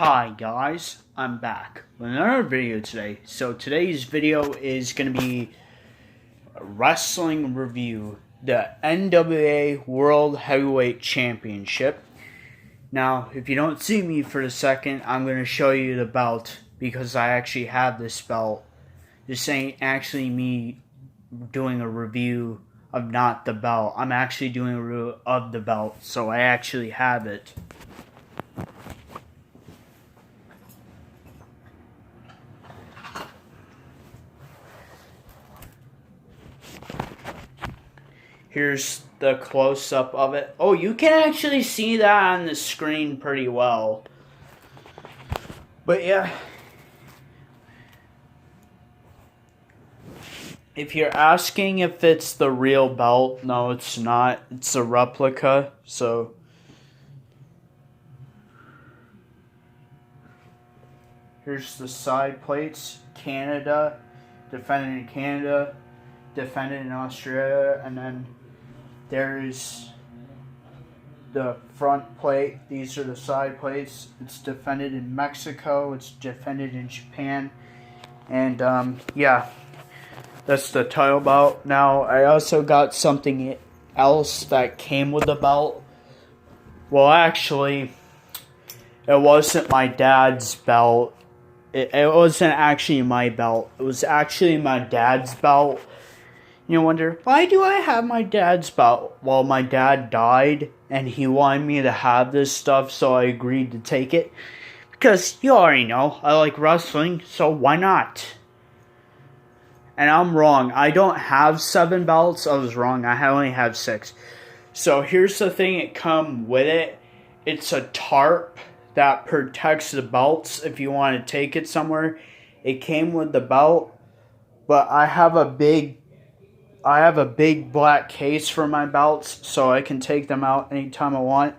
Hi guys, I'm back with another video today. So today's video is going to be a wrestling review, the NWA World Heavyweight Championship. Now, if you don't see me for a second, I'm going to show you the belt because I actually have this belt. This ain't actually me doing a review of not the belt. I'm actually doing a review of the belt, so I actually have it. Here's the close-up of it. Oh, you can actually see that on the screen pretty well. But yeah. If you're asking if it's the real belt, no, it's not. It's a replica, so... Here's the side plates. Canada, defended in Canada, defended in Australia, and then there's the front plate. These are the side plates. It's defended in Mexico. It's defended in Japan. And, yeah. That's the title belt. Now, I also got something else that came with the belt. Well, actually, it wasn't my dad's belt. It wasn't actually my belt. It was actually my dad's belt. You wonder, why do I have my dad's belt? Well, my dad died, and he wanted me to have this stuff, so I agreed to take it. Because, you already know, I like wrestling, so why not? And I'm wrong. I don't have 7 belts. I was wrong. I only have 6. So, here's the thing that come with it. It's a tarp that protects the belts if you want to take it somewhere. It came with the belt, but I have a big black case for my belts, so I can take them out anytime I want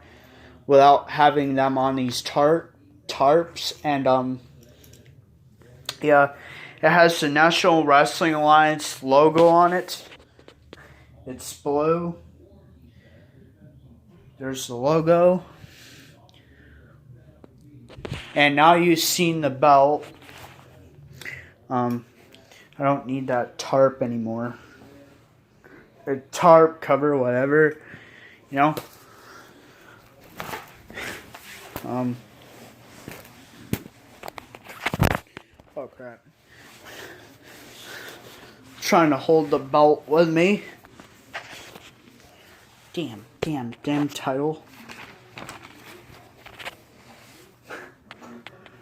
without having them on these tarps. And yeah, it has the National Wrestling Alliance logo on it. It's blue. There's the logo. And now you've seen the belt. I don't need that tarp anymore. A tarp, cover, whatever, you know. Oh crap. Trying to hold the belt with me. Damn title.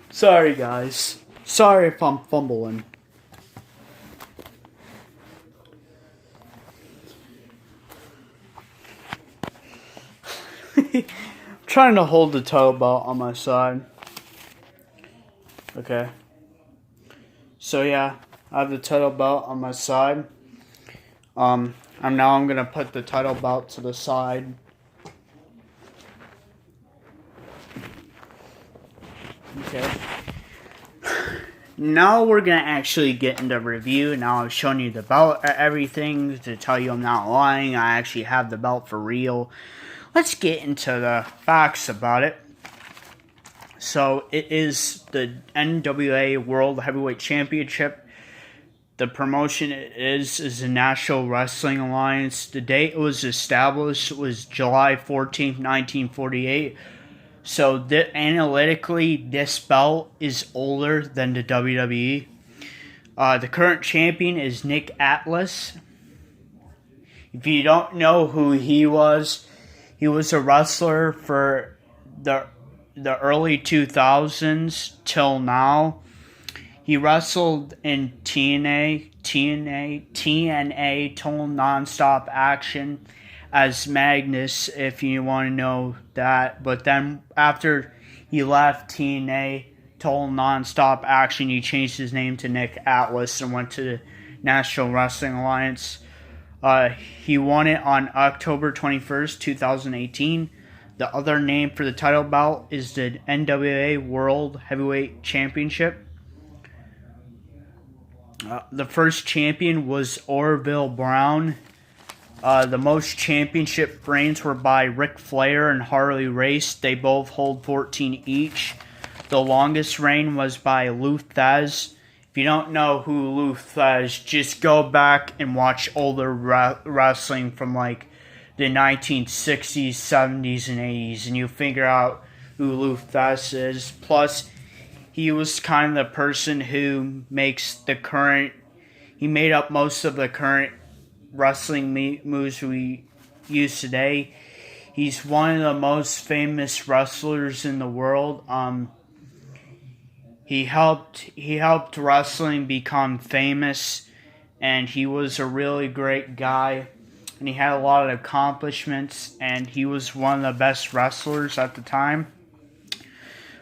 Sorry guys. Sorry if I'm fumbling. I'm trying to hold the title belt on my side. Okay. So yeah, I have the title belt on my side. I'm gonna put the title belt to the side. Okay. Now we're gonna actually get into review. Now I've shown you the belt, everything to tell you I'm not lying. I actually have the belt for real. Let's get into the facts about it. So, it is the NWA World Heavyweight Championship. The promotion is the National Wrestling Alliance. The date it was established was July 14th, 1948. So, analytically, this belt is older than the WWE. The current champion is Nick Atlas. If you don't know who he was a wrestler for the early 2000s till now. He wrestled in TNA, Total Nonstop Action as Magnus, if you want to know that. But then after he left TNA, Total Nonstop Action, he changed his name to Nick Atlas and went to the National Wrestling Alliance. He won it on October 21st, 2018. The other name for the title belt is the NWA World Heavyweight Championship. The first champion was Orville Brown. The most championship reigns were by Ric Flair and Harley Race. They both hold 14 each. The longest reign was by Lou Thesz. If you don't know who Lou Thesz, just go back and watch older wrestling from like the 1960s, 70s, and 80s, and you'll figure out who Lou Thesz is. Plus, he was kind of the person who he made up most of the current wrestling moves we use today. He's one of the most famous wrestlers in the world. He helped wrestling become famous, and he was a really great guy, and he had a lot of accomplishments, and he was one of the best wrestlers at the time.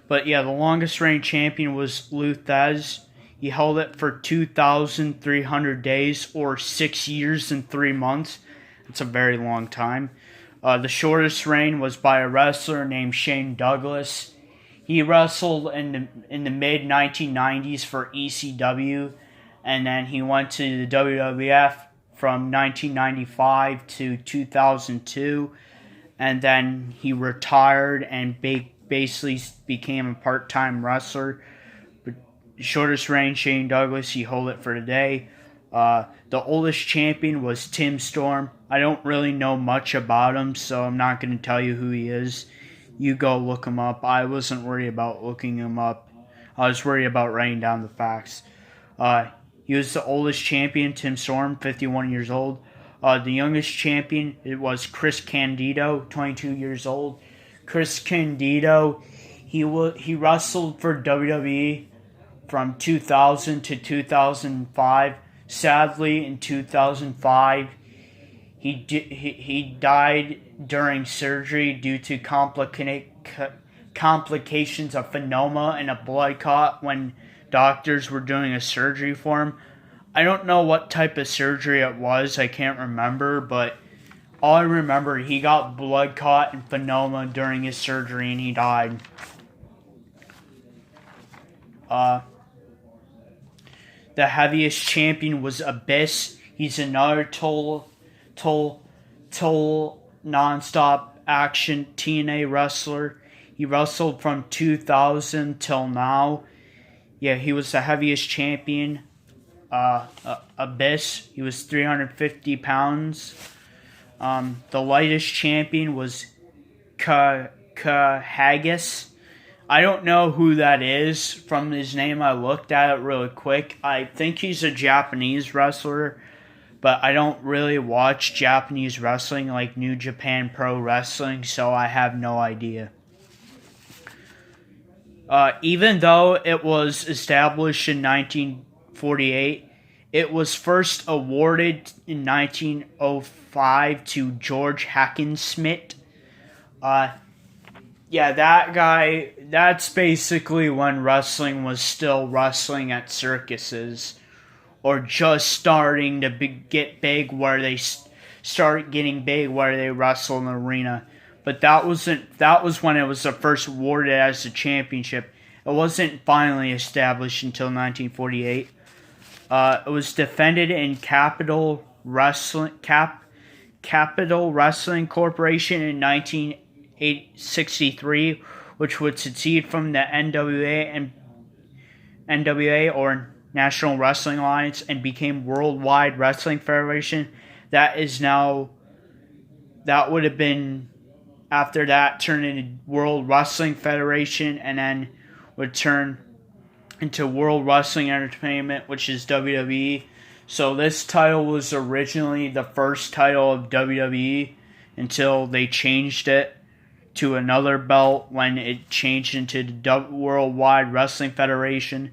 But yeah, the longest reigning champion was Lou Thesz. He held it for 2,300 days, or 6 years and 3 months. It's a very long time. The shortest reign was by a wrestler named Shane Douglas. He wrestled in the mid 1990s for ECW, and then he went to the WWF from 1995 to 2002, and then he retired and basically became a part-time wrestler. But shortest reign, Shane Douglas, he held it for today. The oldest champion was Tim Storm. I don't really know much about him, so I'm not going to tell you who he is. You go look him up. I wasn't worried about looking him up. I was worried about writing down the facts. He was the oldest champion, Tim Storm, 51 years old. The youngest champion, it was Chris Candido, 22 years old. Chris Candido, he wrestled for WWE from 2000 to 2005. Sadly, in 2005, he died during surgery due to complications of pneuma and a blood clot when doctors were doing a surgery for him. I don't know what type of surgery it was. I can't remember, but all I remember, he got blood clot and pneuma during his surgery, and he died. The heaviest champion was Abyss. He's another total non-stop action TNA wrestler. He wrestled from 2000 till now. Yeah, he was the heaviest champion. Abyss. He was 350 pounds. The lightest champion was Haggis. I don't know who that is from his name. I looked at it really quick. I think he's a Japanese wrestler, but I don't really watch Japanese wrestling like New Japan Pro Wrestling, so I have no idea. Even though it was established in 1948, it was first awarded in 1905 to George Hackenschmidt. Yeah, that guy, that's basically when wrestling was still wrestling at circuses, or just starting to get big where they start getting big where they wrestle in the arena. But that was when it was first awarded as a championship. It wasn't finally established until 1948. It was defended in Capital Wrestling Corporation in 1963, which would secede from the NWA or National Wrestling Alliance and became Worldwide Wrestling Federation. That would have been, after that, turned into World Wrestling Federation, and then would turn into World Wrestling Entertainment, which is WWE. So this title was originally the first title of WWE until they changed it to another belt when it changed into the Worldwide Wrestling Federation.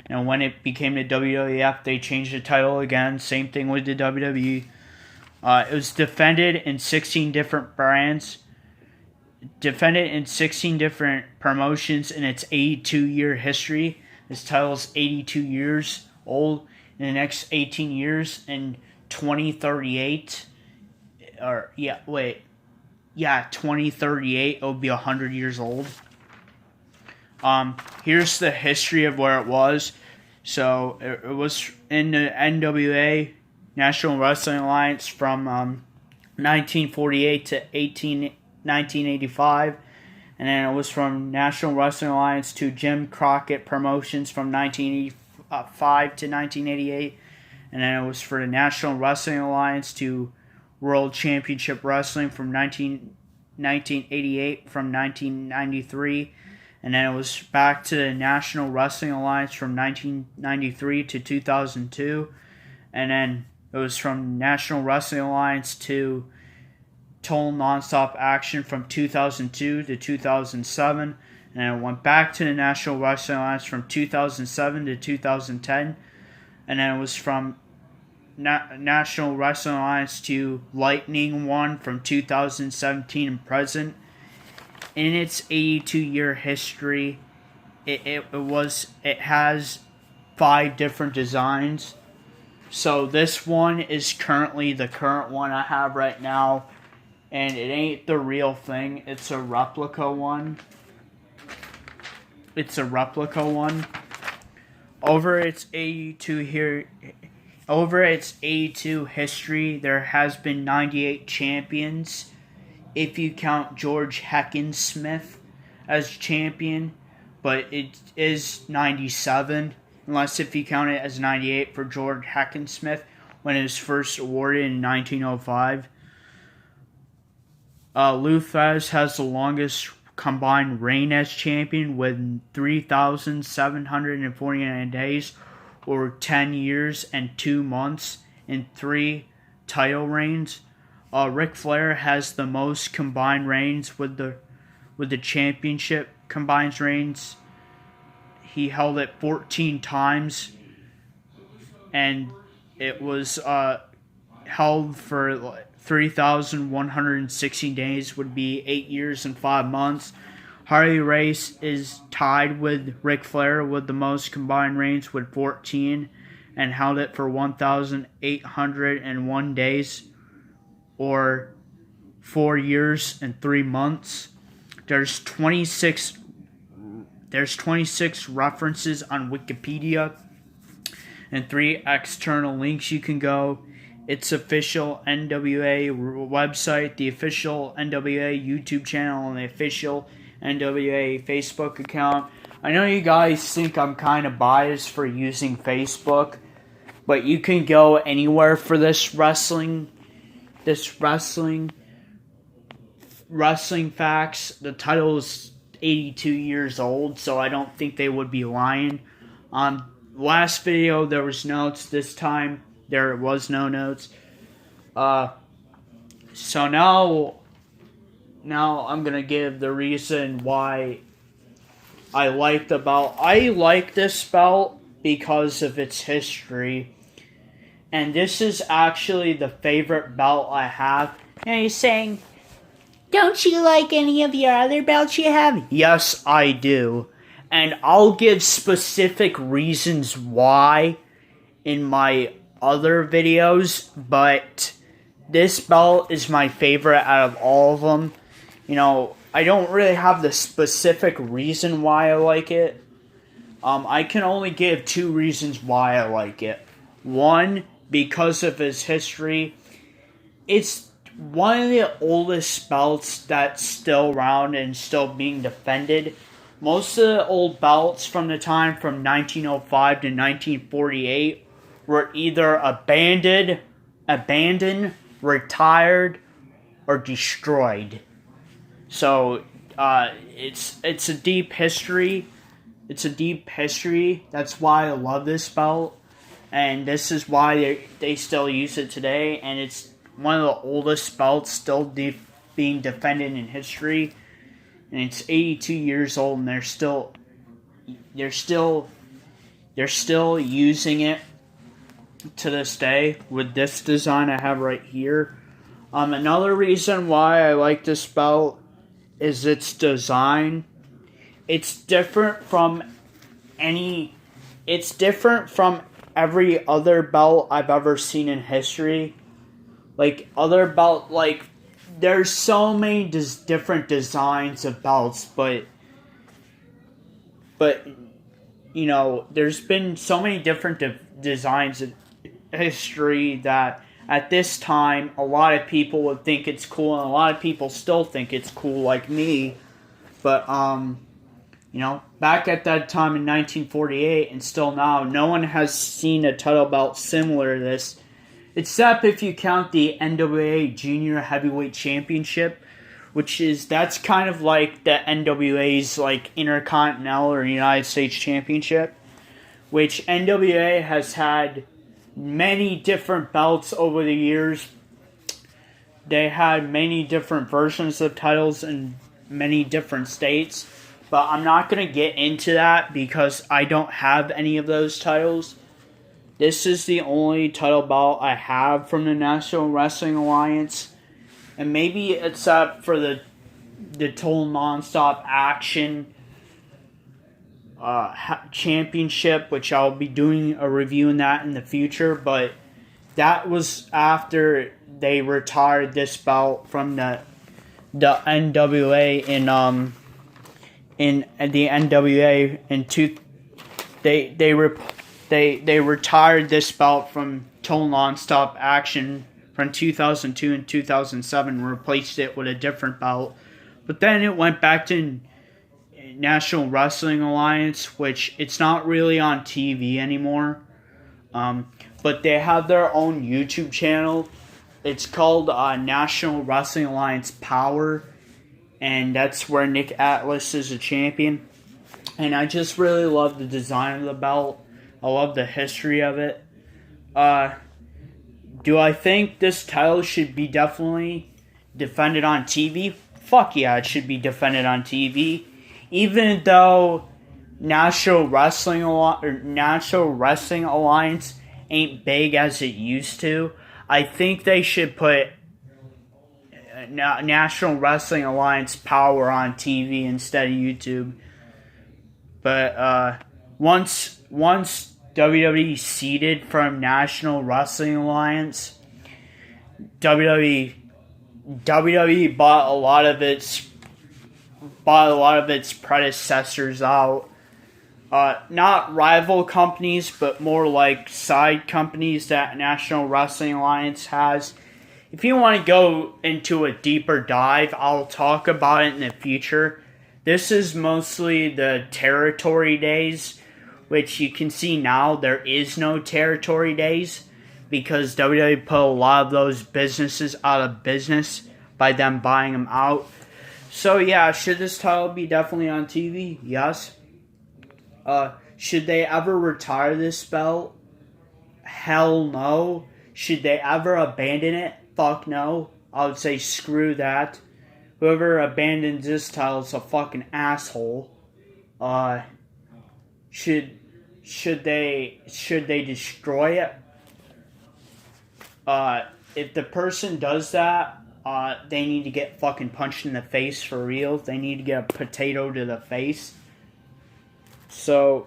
And when it became the WWF, they changed the title again. Same thing with the WWE. It was defended in 16 different brands. Defended in 16 different promotions in its 82-year history. This title is 82 years old. In the next 18 years, in 2038, 2038, it'll be 100 years old. Here's the history of where it was. So it was in the NWA, National Wrestling Alliance, from 1948 to 1985, And then it was from National Wrestling Alliance to Jim Crockett Promotions from 1985 to 1988. And then it was for the National Wrestling Alliance to World Championship Wrestling from 1988 from 1993. And then it was back to the National Wrestling Alliance from 1993 to 2002. And then it was from National Wrestling Alliance to Total Nonstop Action from 2002 to 2007. And it went back to the National Wrestling Alliance from 2007 to 2010. And then it was from National Wrestling Alliance to Lightning One from 2017 and present. In its 82-year history, it has 5 different designs. So this one is currently the current one I have right now, and it ain't the real thing. It's a replica one. Over its 82 history, there has been 98 champions. If you count George Heckinsmith as champion, but it is 97, unless if you count it as 98 for George Heckinsmith when it was first awarded in 1905. Lou Thesz has the longest combined reign as champion with 3,749 days, or 10 years and 2 months in 3 title reigns. Ric Flair has the most combined reigns with the championship combined reigns. He held it 14 times, and it was held for 3,116 days, would be 8 years and 5 months. Harley Race is tied with Ric Flair with the most combined reigns with 14, and held it for 1,801 days, or 4 years and 3 months. There's 26 references on Wikipedia and 3 external links you can go. Its official NWA website, the official NWA YouTube channel, and the official NWA Facebook account. I know you guys think I'm kind of biased for using Facebook, but you can go anywhere for this wrestling facts. The title is 82 years old, so I don't think they would be lying. Last video there was notes. This time there was no notes. So now I'm gonna give the reason why I like the belt. I like this belt because of its history. And this is actually the favorite belt I have. And you're saying, don't you like any of your other belts you have? Yes, I do. And I'll give specific reasons why in my other videos. But this belt is my favorite out of all of them. You know, I don't really have the specific reason why I like it. I can only give 2 reasons why I like it. One, because of its history. It's one of the oldest belts that's still around and still being defended. Most of the old belts from the time from 1905 to 1948 were either abandoned, retired, or destroyed. So it's a deep history. That's why I love this belt. And this is why they still use it today. And it's one of the oldest belts still being defended in history. And it's 82 years old, and they're still using it to this day with this design I have right here. Another reason why I like this belt is its design. It's different from every other belt I've ever seen in history. Like other belt, like there's so many different designs of belts, but you know, there's been so many different designs in history that at this time a lot of people would think it's cool, and a lot of people still think it's cool, like me. But, you know, back at that time in 1948 and still now, no one has seen a title belt similar to this, except if you count the NWA Junior Heavyweight Championship, that's kind of like the NWA's like Intercontinental or United States Championship, which NWA has had many different belts over the years. They had many different versions of titles in many different states, but I'm not going to get into that because I don't have any of those titles. This is the only title belt I have from the National Wrestling Alliance, and maybe except for the Total Nonstop Action Championship, which I'll be doing a review in that in the future, but that was after they retired this belt from the NWA in the NWA they retired this belt from Total Nonstop Action from 2002 and 2007 and replaced it with a different belt. But then it went back to National Wrestling Alliance, which it's not really on TV anymore. But they have their own YouTube channel. It's called National Wrestling Alliance Power, and that's where Nick Atlas is a champion. And I just really love the design of the belt. I love the history of it. Do I think this title should be definitely defended on TV? Fuck yeah, it should be defended on TV. Even though National Wrestling Alliance ain't big as it used to, I think they should put National Wrestling Alliance Power on TV instead of YouTube. But once WWE ceded from National Wrestling Alliance, WWE bought a lot of its predecessors out. Not rival companies, but more like side companies that National Wrestling Alliance has. If you want to go into a deeper dive, I'll talk about it in the future. This is mostly the territory days, which you can see now there is no territory days because WWE put a lot of those businesses out of business by them buying them out. So yeah, should this title be definitely on TV? Yes. Should they ever retire this belt? Hell no. Should they ever abandon it? Fuck no. I would say screw that. Whoever abandons this title is a fucking asshole. Should they destroy it? If the person does that, they need to get fucking punched in the face for real. They need to get a potato to the face. So,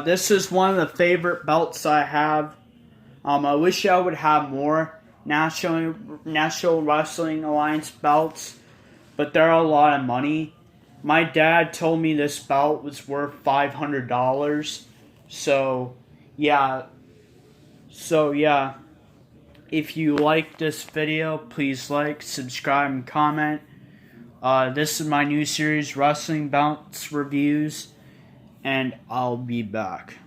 this is one of the favorite belts I have. I wish I would have more National Wrestling Alliance belts, but they're a lot of money. My dad told me this belt was worth $500. So, yeah. If you like this video, please like, subscribe, and comment. This is my new series, Wrestling Belts Reviews, and I'll be back.